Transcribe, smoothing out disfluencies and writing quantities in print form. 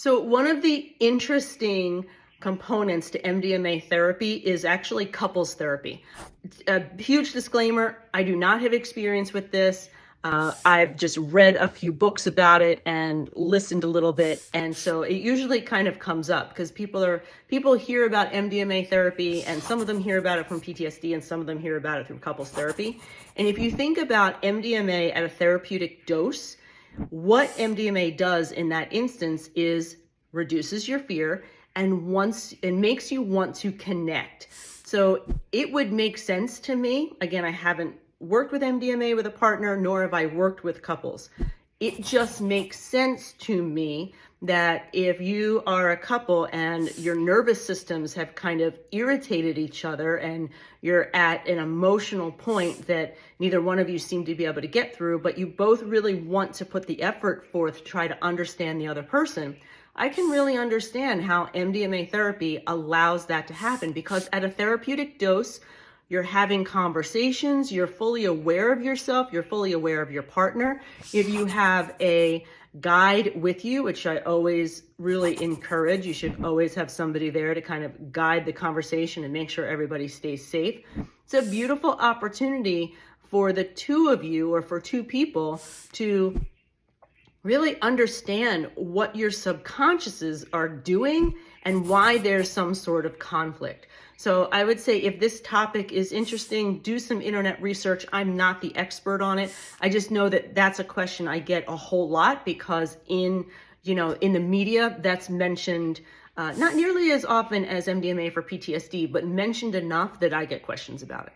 So one of the interesting components to MDMA therapy is actually couples therapy. A huge disclaimer, I do not have experience with this. I've just read a few books about it and listened a little bit. And so it usually kind of comes up because people hear about MDMA therapy, and some of them hear about it from PTSD and some of them hear about it through couples therapy. And if you think about MDMA at a therapeutic dose, what MDMA does in that instance is reduces your fear and makes you want to connect. So it would make sense to me. Again, I haven't worked with MDMA with a partner, nor have I worked with couples. It just makes sense to me that if you are a couple and your nervous systems have kind of irritated each other and you're at an emotional point that neither one of you seem to be able to get through, but you both really want to put the effort forth to try to understand the other person, I can really understand how MDMA therapy allows that to happen, because at a therapeutic dose, you're having conversations, you're fully aware of yourself, you're fully aware of your partner. If you have a guide with you, which I always really encourage, you should always have somebody there to kind of guide the conversation and make sure everybody stays safe. It's a beautiful opportunity for the two of you, or for two people, to really understand what your subconsciouses are doing and why there's some sort of conflict. So I would say if this topic is interesting, do some internet research. I'm not the expert on it. I just know that that's a question I get a whole lot, because in the media that's mentioned not nearly as often as MDMA for PTSD, but mentioned enough that I get questions about it.